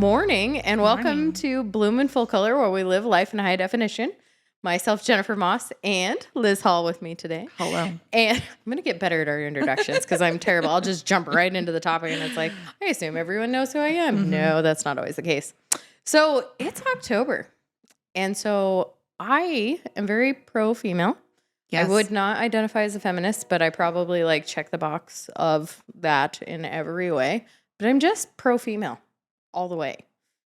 morning and welcome Morning. to Bloom in Full Color, where we live life in high definition. Myself, Jennifer Moss, and Liz Hall with me today. Hello. And I'm going to get better at our introductions because I'm terrible. I'll just jump right into the topic and it's like, I assume everyone knows who I am. Mm-hmm. No, that's not always the case. So it's October. And so I am very pro-female. Yes. I would not identify as a feminist, but I probably check the box of that in every way. But I'm just pro-female all the way.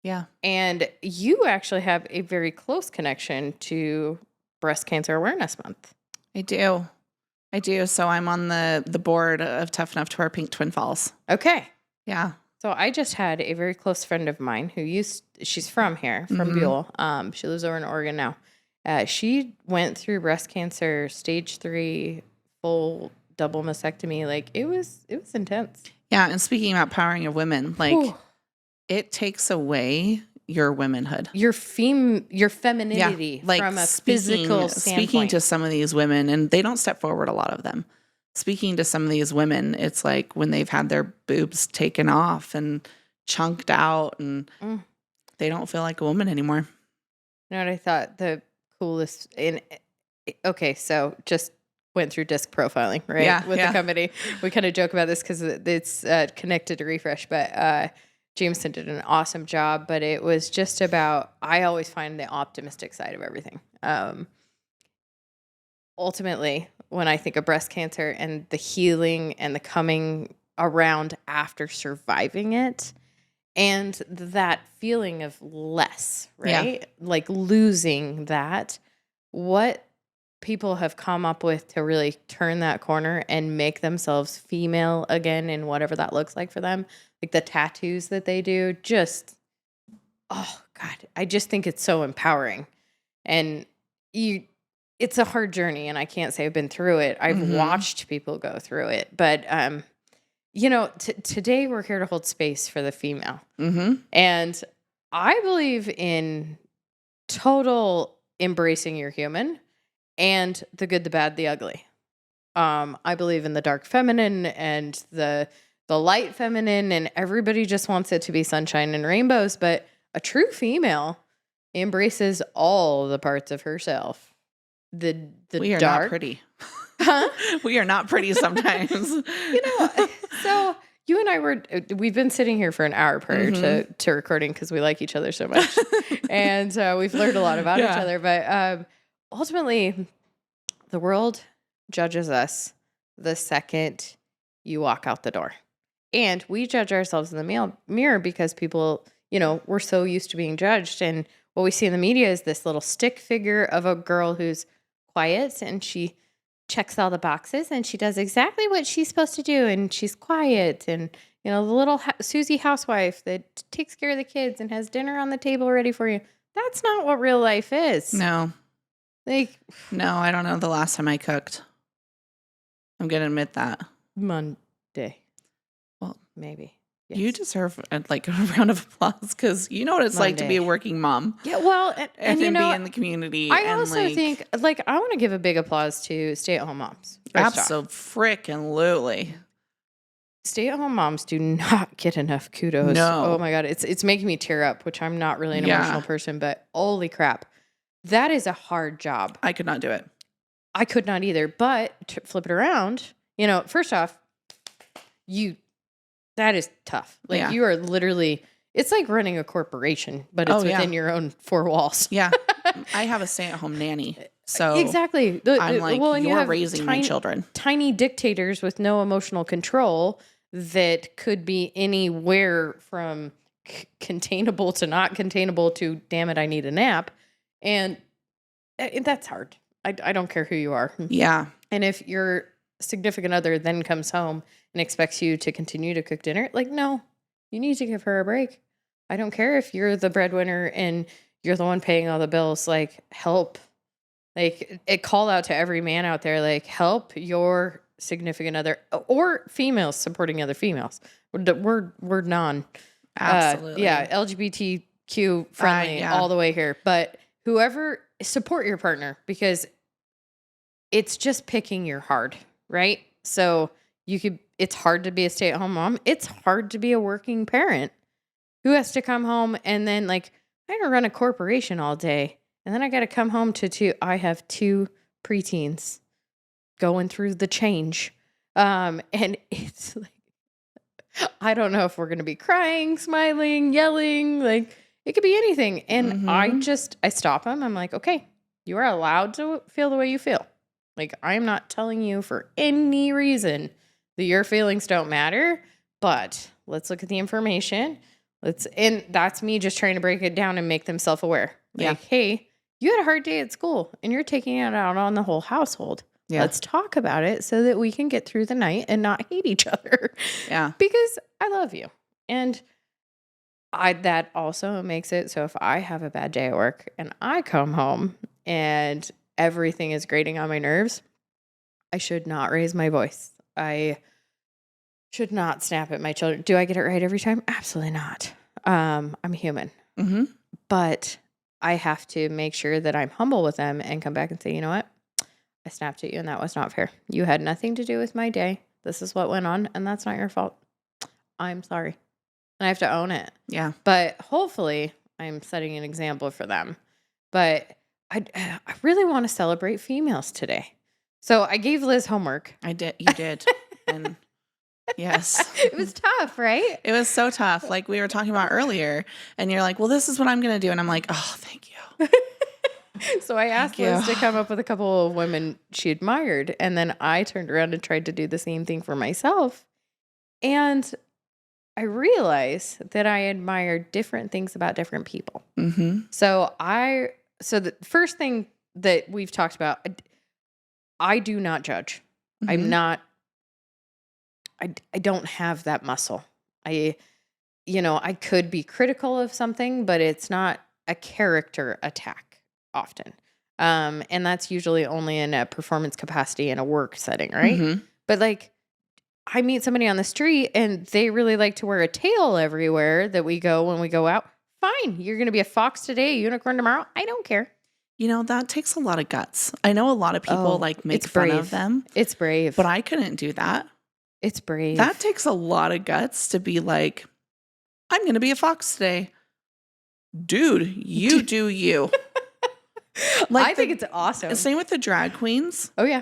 Yeah. And you actually have a very close connection to Breast Cancer Awareness Month. I do. So I'm on the board of Tough Enough to Wear Pink Twin Falls. Okay. Yeah. So I just had a very close friend of mine who she's from here, from Buell. She lives over in Oregon now. She went through breast cancer, stage 3, full double mastectomy. It was intense. Yeah. And speaking about powering of women, Whew. it takes away your womanhood. Your femininity from a physical standpoint. Speaking to some of these women, and they don't step forward, a lot of them. Speaking to some of these women, it's like when they've had their boobs taken off and chunked out and they don't feel like a woman anymore. You know what I thought the coolest okay, so just went through disc profiling, right? Yeah, With the company. We kind of joke about this because it's connected to Refresh, but Jameson did an awesome job, but it was just about, I always find the optimistic side of everything. Ultimately, when I think of breast cancer and the healing and the coming around after surviving it, and that feeling of less, right? Yeah. Losing that, what people have come up with to really turn that corner and make themselves female again in whatever that looks like for them. The tattoos that they do, just, oh God, I just think it's so empowering. And it's a hard journey, and I can't say I've been through it. I've watched people go through it. But, today we're here to hold space for the female. And I believe in total embracing your human and the good, the bad, the ugly. I believe in the dark feminine and the light feminine, and everybody just wants it to be sunshine and rainbows. But a true female embraces all the parts of herself. The we are dark, not pretty. Huh? We are not pretty sometimes. So you and we've been sitting here for an hour prior to recording because we like each other so much. And we've learned a lot about each other. But ultimately, the world judges us the second you walk out the door. And we judge ourselves in the mirror because people, we're so used to being judged. And what we see in the media is this little stick figure of a girl who's quiet and she checks all the boxes and she does exactly what she's supposed to do. And she's quiet and, the little Susie housewife that takes care of the kids and has dinner on the table ready for you. That's not what real life is. No. No, I don't know the last time I cooked. I'm going to admit that. Monday. Well, maybe. Yes. You deserve a round of applause because you know what it's like to be a working mom. Yeah, well, and be in the community. I also think, I want to give a big applause to stay-at-home moms. Absolutely. Stay-at-home moms do not get enough kudos. No. Oh my God, it's making me tear up, which I'm not really an emotional person, but holy crap, that is a hard job. I could not do it. I could not either. But to flip it around, first off, that is tough. You are literally, it's like running a corporation, but it's within your own four walls. Yeah. I have a stay-at-home nanny. So exactly. I'm you're raising my children. Tiny dictators with no emotional control that could be anywhere from containable to not containable to, damn it, I need a nap. And that's hard. I don't care who you are. Yeah. And if your significant other then comes home and expects you to continue to cook dinner, no, you need to give her a break. I don't care if you're the breadwinner and you're the one paying all the bills. Help. It call out to every man out there, help your significant other or females supporting other females. We're non. Absolutely. LGBTQ friendly all the way here. But whoever, support your partner because it's just picking your hard, right? So it's hard to be a stay-at-home mom. It's hard to be a working parent who has to come home and then like I gotta run a corporation all day. And then I gotta come home I have 2 preteens going through the change. And it's like I don't know if we're gonna be crying, smiling, yelling, like it could be anything. And I stop them. I'm like, okay, you are allowed to feel the way you feel. Like I'm not telling you for any reason that your feelings don't matter, but let's look at the information. And that's me just trying to break it down and make them self-aware. Like, hey, you had a hard day at school and you're taking it out on the whole household. Yeah. Let's talk about it so that we can get through the night and not hate each other. Yeah. Because I love you. And that also makes it so if I have a bad day at work and I come home and everything is grating on my nerves, I should not raise my voice. I should not snap at my children. Do I get it right every time? Absolutely not. I'm human. But I have to make sure that I'm humble with them and come back and say, you know what? I snapped at you and that was not fair. You had nothing to do with my day. This is what went on and that's not your fault. I'm sorry. And I have to own it. Yeah. But hopefully I'm setting an example for them. But I really want to celebrate females today. So I gave Liz homework. I did. You did. And yes. It was tough, right? It was so tough. Like we were talking about earlier and you're like, well, this is what I'm going to do. And I'm like, oh, thank you. So I asked Liz to come up with a couple of women she admired. And then I turned around and tried to do the same thing for myself. And I realized that I admire different things about different people. So the first thing that we've talked about, I do not judge. I'm not, I don't have that muscle. I could be critical of something, but it's not a character attack often. And that's usually only in a performance capacity in a work setting, right? But like, I meet somebody on the street and they really like to wear a tail everywhere that we go when we go out. Fine. You're going to be a fox today, a unicorn tomorrow. I don't care. You know, that takes a lot of guts. I know a lot of people make fun of them. It's brave. But I couldn't do that. It's brave. That takes a lot of guts to be like, I'm going to be a fox today. Dude, you do you. I think it's awesome. Same with the drag queens. Oh, yeah.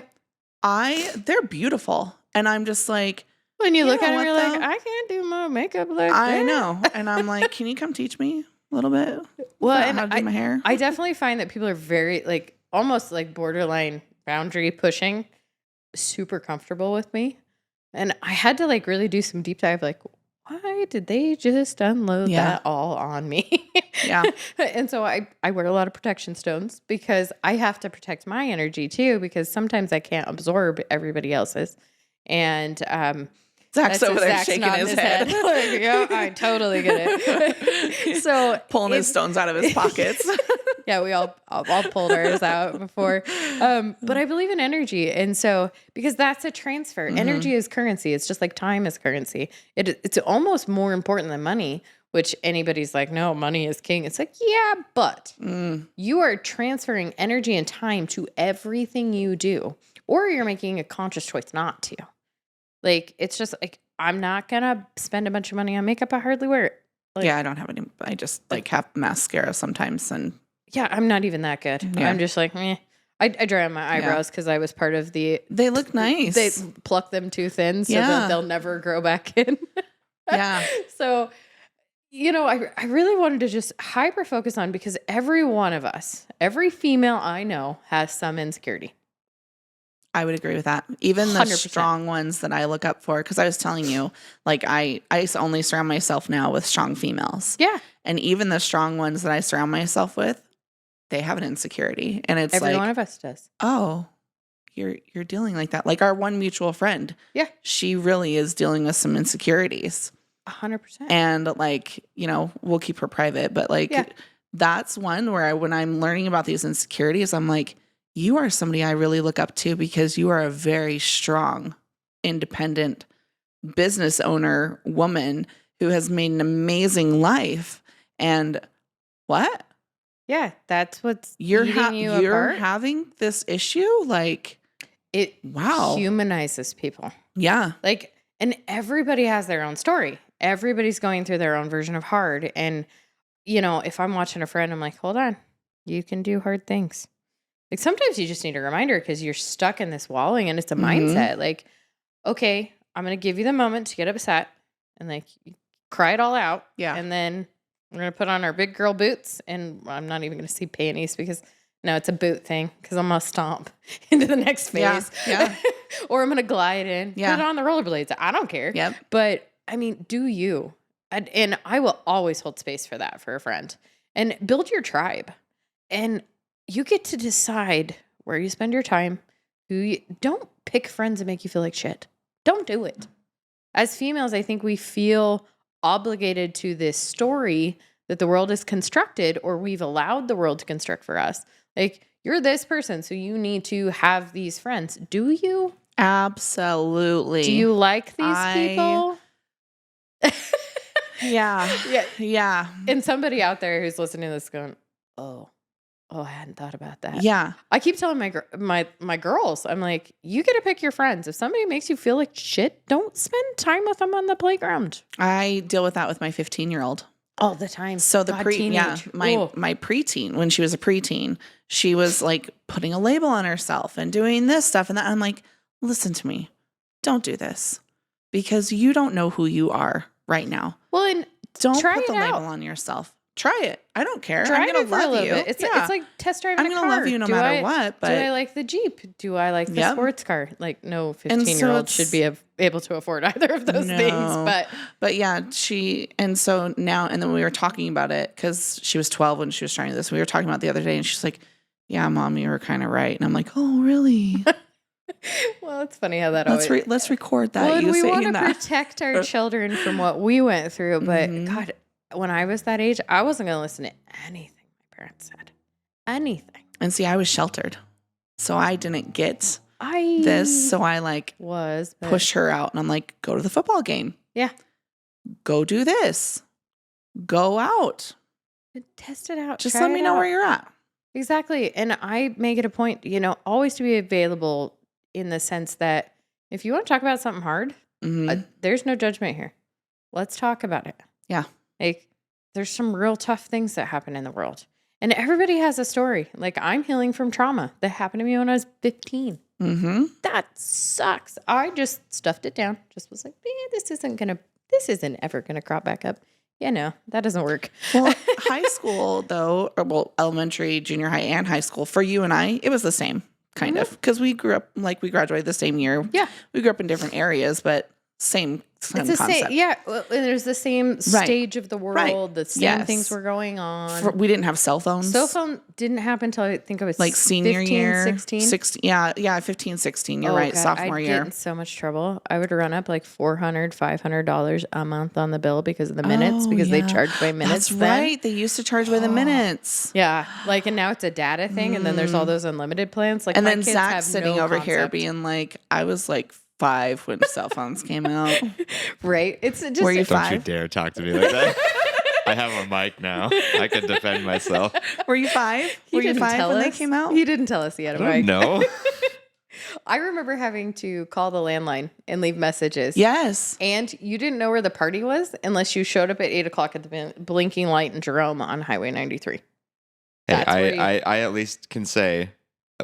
They're beautiful. And I'm just like, when you look at them, you're like, I can't do my makeup like that. I know. And I'm like, can you come teach me a little bit? Well, and how to do my hair? I definitely find that people are very like almost like borderline boundary pushing, super comfortable with me. And I had to like really do some deep dive, like, why did they just unload that all on me? Yeah. And so I wear a lot of protection stones because I have to protect my energy too, because sometimes I can't absorb everybody else's. And Zach's over there shaking his head. Like, yeah, I totally get it. So pulling his stones out of his pockets. Yeah, we all pulled ours out before. But I believe in energy. And so, because that's a transfer. Energy is currency. It's just like time is currency. It's almost more important than money, which anybody's like, no, money is king. It's like, yeah, but you are transferring energy and time to everything you do, or you're making a conscious choice not to. Like, it's just like, I'm not going to spend a bunch of money on makeup. I hardly wear it. Like, yeah, I don't have any. I just like have mascara sometimes. And yeah, I'm not even that good. Yeah. I'm just like, meh. I dry on my eyebrows because I was part of the... They look nice. They pluck them too thin so that they'll never grow back in. Yeah. So, you know, I really wanted to just hyper focus on, because every one of us, every female I know has some insecurity. I would agree with that. Even the 100%. Strong ones that I look up for, because I was telling you, like I only surround myself now with strong females. Yeah. And even the strong ones that I surround myself with, they have an insecurity. And it's every one of us does. Oh, you're dealing like that. Like our one mutual friend. Yeah. She really is dealing with some insecurities. 100%. And like, you know, we'll keep her private, but like that's one where when I'm learning about these insecurities, I'm like, you are somebody I really look up to, because you are a very strong, independent business owner woman who has made an amazing life. And what? Yeah, that's what's you're having this issue. Like it humanizes people. Yeah. Like, and everybody has their own story. Everybody's going through their own version of hard. And, if I'm watching a friend, I'm like, hold on, you can do hard things. Like sometimes you just need a reminder because you're stuck in this walling and it's a mindset. Like, okay, I'm going to give you the moment to get upset and like cry it all out. Yeah. And then we're going to put on our big girl boots, and I'm not even going to see panties because no, it's a boot thing because I'm going to stomp into the next phase. Yeah. Or I'm going to glide in, put it on the rollerblades. I don't care. Yep. But I mean, do you? And I will always hold space for that for a friend. And build your tribe. And you get to decide where you spend your time. Don't pick friends that make you feel like shit. Don't do it. As females, I think we feel obligated to this story that the world has constructed, or we've allowed the world to construct for us. Like, you're this person, so you need to have these friends. Do you? Absolutely. Do you like these people? Yeah. And somebody out there who's listening to this going, oh, I hadn't thought about that. Yeah. I keep telling my girls, I'm like, you get to pick your friends. If somebody makes you feel like shit, don't spend time with them on the playground. I deal with that with my 15-year-old. All the time. So my preteen, when she was a preteen, she was like putting a label on herself and doing this stuff and that. I'm like, listen to me. Don't do this because you don't know who you are right now. Well, and don't put the label on yourself. Try it. I don't care. Drive I'm going it to love you. It's like test driving a car. I'm going to love you no matter what. But do I like the Jeep? Do I like the sports car? Like, no 15-year-old should be able to afford either of those things. But yeah, so now, and then we were talking about it because she was 12 when she was trying this. We were talking about it the other day and she's like, yeah, Mom, you were kind of right. And I'm like, oh, really? Well, it's funny how that let's record that. Well, we want to protect our children from what we went through. But God, when I was that age, I wasn't going to listen to anything my parents said. Anything. And see, I was sheltered. So I didn't get this. So I push her out and I'm like, go to the football game. Yeah. Go do this. Go out. Test it out. Just let me know where you're at. Exactly. And I make it a point, always to be available in the sense that if you want to talk about something hard, there's no judgment here. Let's talk about it. Yeah. Like, there's some real tough things that happen in the world. And everybody has a story. Like, I'm healing from trauma that happened to me when I was 15. Mm-hmm. That sucks. I just stuffed it down. Just was like, this isn't ever going to crop back up. Yeah, no, that doesn't work. Well, high school, though, elementary, junior high, and high school, for you and I, it was the same, kind of. Because we grew up, we graduated the same year. Yeah. We grew up in different areas, but same concept. Well, there's the same stage of the world. The same things were going on. We didn't have cell phones. Cell phone didn't happen until I think I was senior 15, year. 16. Yeah, 15, 16. You're right, God, sophomore year. I'd get in so much trouble. I would run up like $400, $500 a month on the bill because of the minutes, because they charged by minutes. That's right. They used to charge by the minutes. Yeah. And now it's a data thing, and then there's all those unlimited plans. Like, and then Zach's sitting over here being like, I was like 5 when cell phones came out. Right. It's just. Were you Don't 5? you dare talk to me like that. I have a mic now. I can defend myself. Were you 5? Were you 5 when they came out? He didn't tell us he had a mic. No. I remember having to call the landline and leave messages. Yes. And you didn't know where the party was unless you showed up at 8 o'clock at the blinking light in Jerome on Highway 93. Hey, I at least can say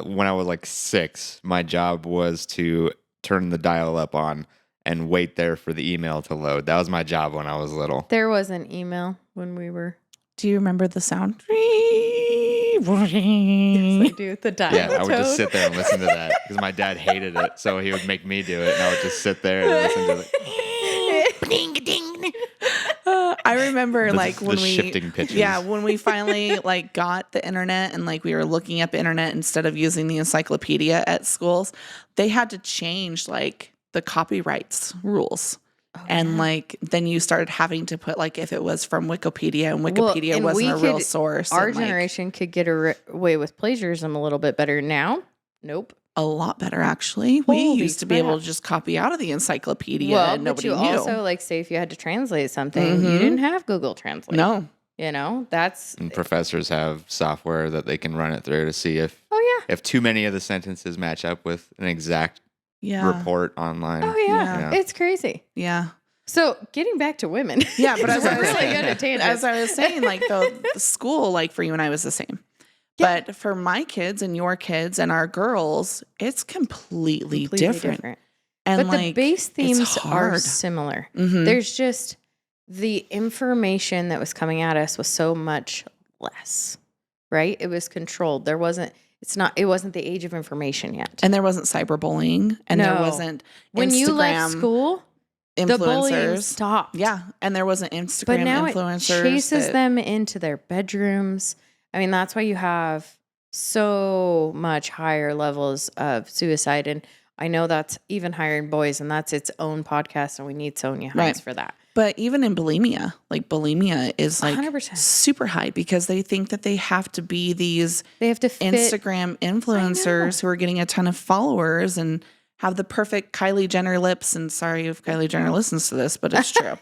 when I was like 6, my job was to turn the dial up on and wait there for the email to load. That was my job when I was little. There was an email when we were. Do you remember the sound? Yes, I do. The dial. Yeah, I would just sit there and listen to that because my dad hated it. So he would make me do it, and I would just sit there and listen to it. I remember when we shifting pitches. Yeah, when we finally got the internet and we were looking up internet instead of using the encyclopedia at schools, they had to change the copyrights rules. And then you started having to put if it was from Wikipedia, and Wikipedia wasn't a real source. Our generation could get away with plagiarism a little bit better. Now, nope. A lot better, actually. We used to be able to just copy out of the encyclopedia and nobody knew. Also, say if you had to translate something, you didn't have Google Translate. No. That's... And professors have software that they can run it through to see if too many of the sentences match up with an exact report online. Oh, yeah. It's crazy. Yeah. So getting back to women. Yeah, but we're really good at tangents. as I was saying, like the school, like for you and I was the same. Yeah. But for my kids and your kids and our girls, it's completely different. And but like, the base themes are hard. similar. Mhm. There's just the information that was coming at us was so much less, right? It was controlled. It wasn't the age of information yet. And there wasn't cyberbullying, and there wasn't when Instagram you left school, the bullying influencers. stopped. Yeah, and there wasn't Instagram But now influencers. it chases them into their bedrooms. I mean, that's why you have so much higher levels of suicide. And I know that's even higher in boys, and that's its own podcast, and we need Sonia Hines for that. But even in bulimia, like bulimia is like 100%. super high because they think that they have to be these They have to fit. Instagram influencers who are getting a ton of followers and have the perfect Kylie Jenner lips. And sorry if Kylie Jenner listens to this, but it's true.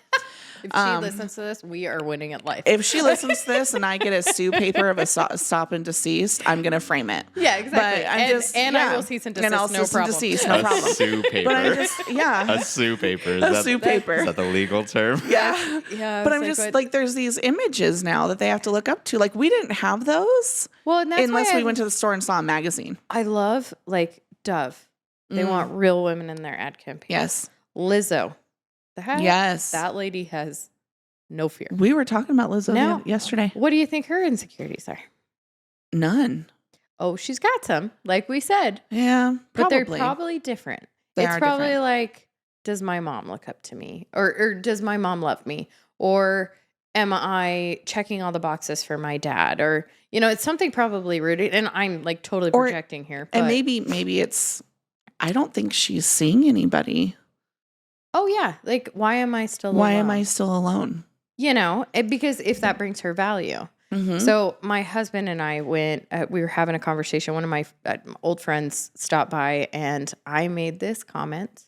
If she listens to this, we are winning at life. If she listens to this and I get a sue paper of a stop and deceased, I'm going to frame it. Yeah, exactly. But I will cease and desist, and I'll no problem. Desist, no problem. A sue paper. But I'm just, A sue paper. Is sue paper. Is that the legal term? Yeah. Yeah. But I'm just like, there's these images now that they have to look up to. Like, we didn't have those unless we went to the store and saw a magazine. I love like Dove. They want real women in their ad campaign. Yes. Lizzo. Yes. That lady has no fear. We were talking about Lizzo yesterday. What do you think her insecurities are? None. Oh, she's got some, like we said. Yeah, but they're probably different. It's probably different. Like, does my mom look up to me? Or does my mom love me? Or am I checking all the boxes for my dad? Or, it's something probably rooted. And I'm like totally projecting here. But, and maybe it's, I don't think she's seeing anybody. Oh, yeah. Like, why am I still Why alone? am I still alone? Because if that brings her value. Mm-hmm. So my husband and I went, we were having a conversation. One of my old friends stopped by and I made this comment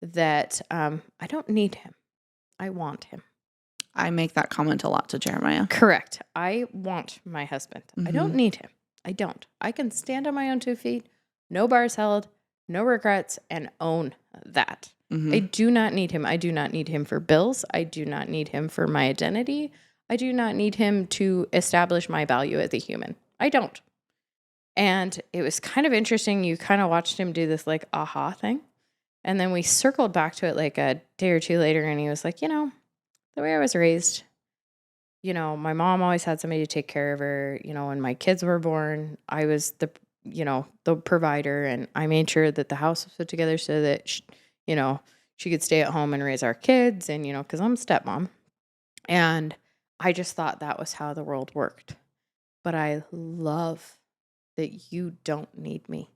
that I don't need him. I want him. I make that comment a lot to Jeremiah. Correct. I want my husband. Mm-hmm. I don't need him. I don't. I can stand on my own 2 feet, no bars held, no regrets, and own that. Mm-hmm. I do not need him. I do not need him for bills. I do not need him for my identity. I do not need him to establish my value as a human. I don't. And it was kind of interesting. You kind of watched him do this like aha thing. And then we circled back to it like a day or two later. And he was like, the way I was raised, my mom always had somebody to take care of her. When my kids were born, I was the provider, and I made sure that the house was put together so that, she could stay at home and raise our kids. And, because I'm a stepmom. And I just thought that was how the world worked. But I love that you don't need me.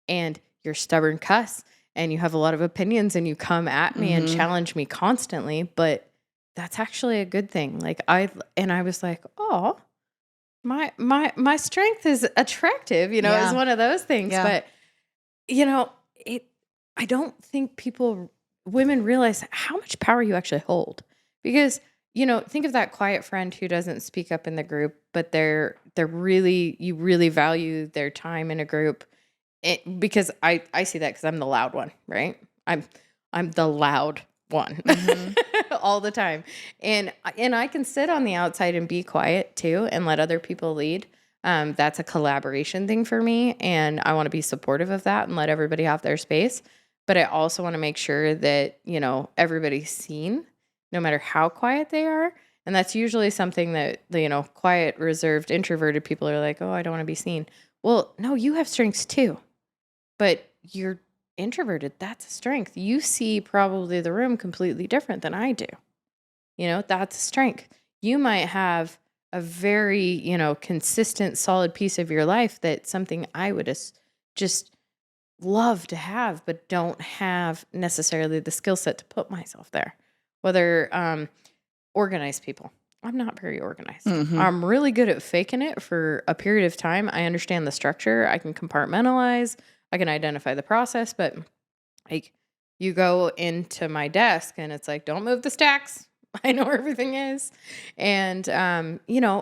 And you're stubborn cuss, and you have a lot of opinions, and you come at me and challenge me constantly. But that's actually a good thing. Like I was like, oh, my strength is attractive, is one of those things. Yeah. But I don't think women realize how much power you actually hold. Because, think of that quiet friend who doesn't speak up in the group, but you really value their time in a group. Because I see that because I'm the loud one, right? I'm the loud one all the time. And I can sit on the outside and be quiet too and let other people lead. That's a collaboration thing for me. And I want to be supportive of that and let everybody have their space. But I also want to make sure that, everybody's seen no matter how quiet they are. And that's usually something that, quiet, reserved, introverted people are like, oh, I don't want to be seen. Well, no, you have strengths too. But you're introverted. That's a strength. You see probably the room completely different than I do. That's a strength. You might have a very, consistent, solid piece of your life that's something I would just love to have, but don't have necessarily the skill set to put myself there. Whether organized people. I'm not very organized. Mm-hmm. I'm really good at faking it for a period of time. I understand the structure. I can compartmentalize. I can identify the process. But like, you go into my desk and it's like, don't move the stacks. I know where everything is. And,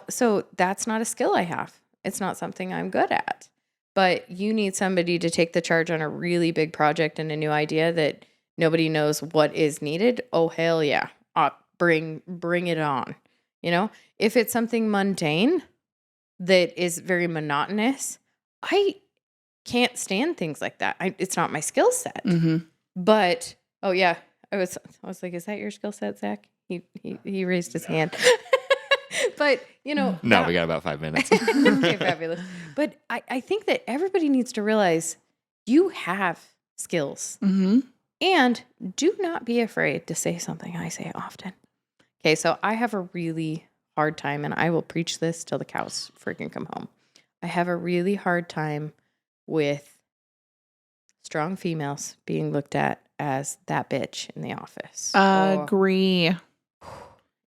so that's not a skill I have. It's not something I'm good at. But you need somebody to take the charge on a really big project and a new idea that Nobody knows what is needed. Oh, hell yeah. Bring it on. You know, if it's something mundane that is very monotonous, I can't stand things like that. It's not my skill set. Mm-hmm. But oh yeah, I was like, is that your skill set, Zach? He raised his hand. But you know, No, we got about 5 minutes. Okay, fabulous. But I think that everybody needs to realize you have skills, Mm-hmm. and do not be afraid to say something I say often. Okay, so I have a really hard time, and I will preach this till the cows freaking come home. I have a really hard time with strong females being looked at as that bitch in the office. Agree.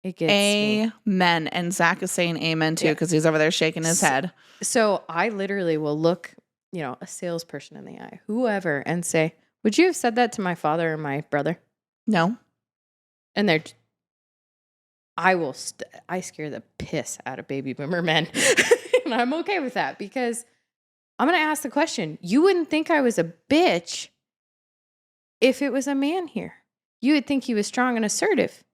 It gets me. Amen. And Zach is saying amen too, because he's over there shaking his head. So I literally will look, a salesperson in the eye, whoever, and say, would you have said that to my father or my brother? No. And I scare the piss out of baby boomer men. And I'm okay with that because I'm going to ask the question. You wouldn't think I was a bitch if it was a man here. You would think he was strong and assertive.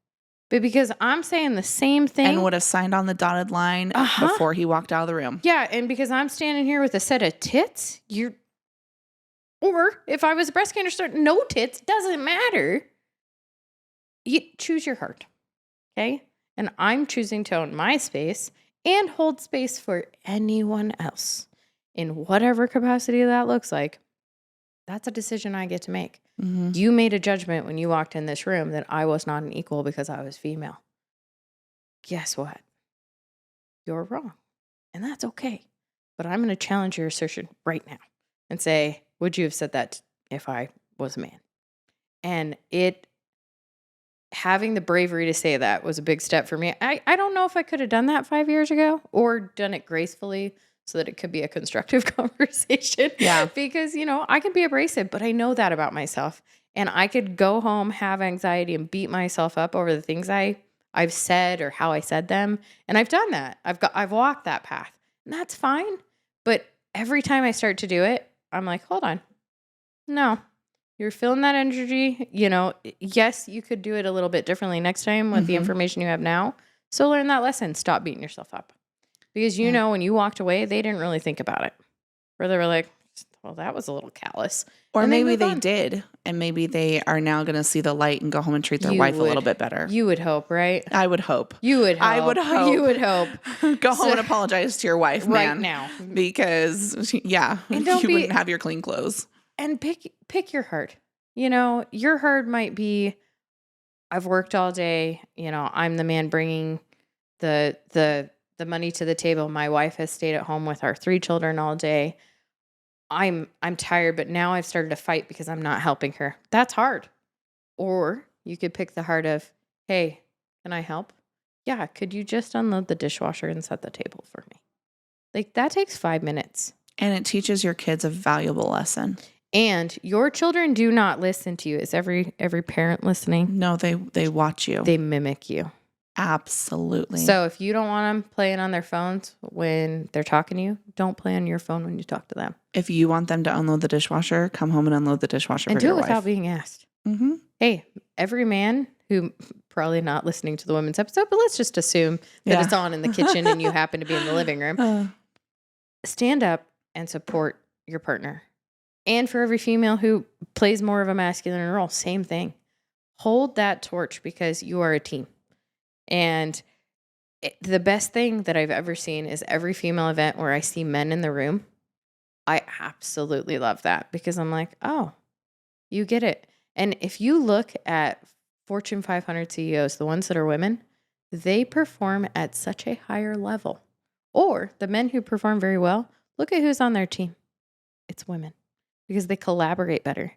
But because I'm saying the same thing. And would have signed on the dotted line before he walked out of the room. Yeah, and because I'm standing here with a set of tits, or if I was a breast cancer, no tits, doesn't matter. You choose your heart, okay? And I'm choosing to own my space and hold space for anyone else in whatever capacity that looks like. That's a decision I get to make. Mm-hmm. You made a judgment when you walked in this room that I was not an equal because I was female. Guess what? You're wrong. And that's okay. But I'm going to challenge your assertion right now and say, would you have said that if I was a man? And having the bravery to say that was a big step for me. I don't know if I could have done that 5 years ago or done it gracefully so that it could be a constructive conversation. Yeah. Because, I can be abrasive, but I know that about myself. And I could go home, have anxiety, and beat myself up over the things I've said or how I said them. And I've done that. I've walked that path. And that's fine. But every time I start to do it, I'm like, hold on. No. You're feeling that energy. Yes, you could do it a little bit differently next time with the information you have now. So learn that lesson. Stop beating yourself up. Because when you walked away, they didn't really think about it. Or they were like, well, that was a little callous. Or and maybe they did. And maybe they are now going to see the light and go home and treat their wife a little bit better. You would hope, right? I would hope. You would hope. I would hope. You would hope. Go home and apologize to your wife, right man. now. Because, and you wouldn't have your clean clothes. And pick your heart. Your heart might be, I've worked all day. I'm the man bringing the money to the table. My wife has stayed at home with our 3 children all day. I'm tired, but now I've started to fight because I'm not helping her. That's hard. Or you could pick the heart of, hey, can I help? Yeah, could you just unload the dishwasher and set the table for me? Like that takes 5 minutes. And it teaches your kids a valuable lesson. And your children do not listen to you. Is every parent listening? No, they watch you. They mimic you. Absolutely. So if you don't want them playing on their phones when they're talking to you, don't play on your phone when you talk to them. If you want them to unload the dishwasher, come home and unload the dishwasher and for your wife. And do it without being asked. Mm-hmm. Hey, every man who probably not listening to the women's episode, but let's just assume that it's on in the kitchen and you happen to be in the living room. Stand up and support your partner. And for every female who plays more of a masculine role, same thing. Hold that torch because you are a team. And the best thing that I've ever seen is every female event where I see men in the room. I absolutely love that because I'm like, oh, you get it. And if you look at Fortune 500 CEOs, the ones that are women, they perform at such a higher level. Or the men who perform very well, look at who's on their team. It's women because they collaborate better.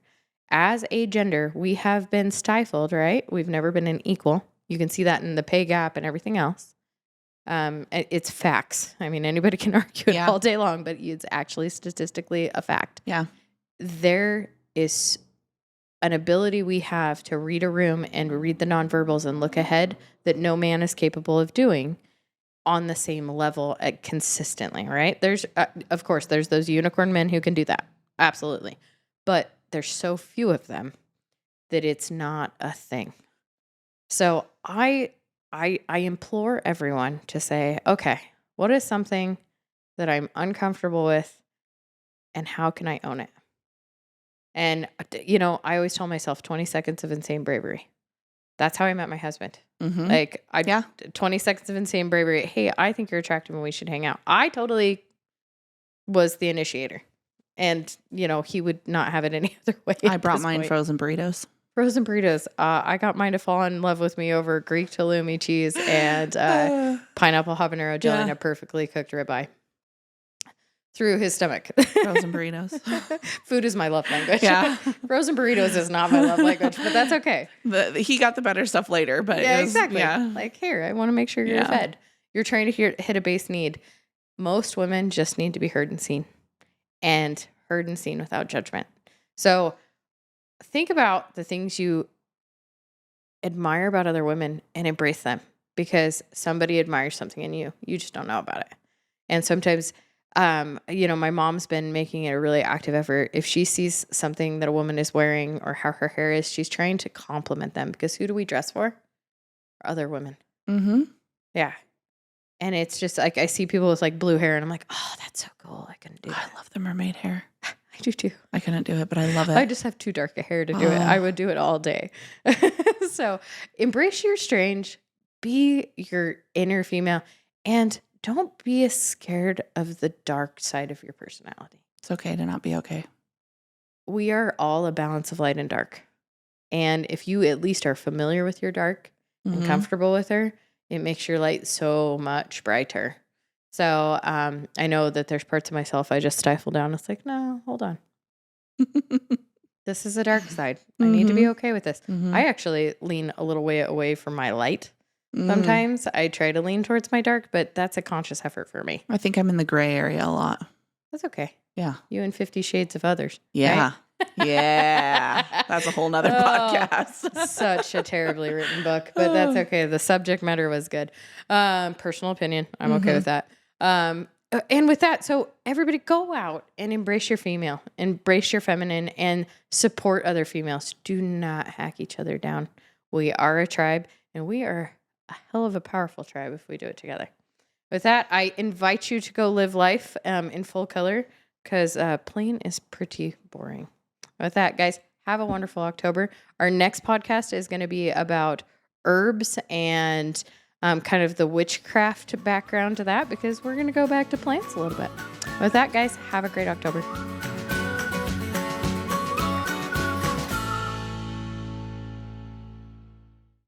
As a gender, we have been stifled, right? We've never been an equal. You can see that in the pay gap and everything else. It's facts. I mean, anybody can argue it all day long, but it's actually statistically a fact. Yeah. There is an ability we have to read a room and read the nonverbals and look ahead that no man is capable of doing on the same level consistently, right? There's, of course, there's those unicorn men who can do that. Absolutely. But there's so few of them. that it's not a thing. So I implore everyone to say, okay, what is something that I'm uncomfortable with and how can I own it? And, I always tell myself 20 seconds of insane bravery. That's how I met my husband. Mm-hmm. Like, 20 seconds of insane bravery. Hey, I think you're attractive and we should hang out. I totally was the initiator. And, he would not have it any other way. I brought mine frozen burritos. Frozen burritos. I got mine to fall in love with me over Greek halloumi cheese and pineapple habanero jelly and a perfectly cooked ribeye through his stomach. Frozen burritos. Food is my love language. Yeah. Frozen burritos is not my love language, but that's okay. He got the better stuff later, but exactly. Yeah. Like, here, I want to make sure you're fed. You're trying to hit a base need. Most women just need to be heard and seen without judgment. So think about the things you admire about other women and embrace them, because somebody admires something in you. You just don't know about it. And sometimes, my mom's been making it a really active effort. If she sees something that a woman is wearing or how her hair is, she's trying to compliment them, because who do we dress for? Other women. Mm-hmm. Yeah. And it's just like, I see people with like blue hair and I'm like, oh, that's so cool. I couldn't do that. I love the mermaid hair. I do too. I couldn't do it, but I love it. I just have too dark a hair to do it. I would do it all day. So embrace your strange, be your inner female, and don't be scared of the dark side of your personality. It's okay to not be okay. We are all a balance of light and dark. And if you at least are familiar with your dark and comfortable with her, it makes your light so much brighter. So I know that there's parts of myself I just stifle down. It's like, no, hold on. This is a dark side. I need to be okay with this. I actually lean a little way away from my light. Sometimes I try to lean towards my dark, but that's a conscious effort for me. I think I'm in the gray area a lot. That's okay. Yeah. You and 50 Shades of Others. Yeah. Right? Yeah. That's a whole nother podcast. Such a terribly written book, but that's okay. The subject matter was good. Personal opinion. I'm okay with that. And with that, so everybody go out and embrace your female, embrace your feminine, and support other females. Do not hack each other down. We are a tribe, and we are a hell of a powerful tribe if we do it together. With that, I invite you to go live life in full color, because plain is pretty boring. With that, guys, have a wonderful October. Our next podcast is going to be about herbs and kind of the witchcraft background to that, because we're going to go back to plants a little bit. With that, guys, have a great October.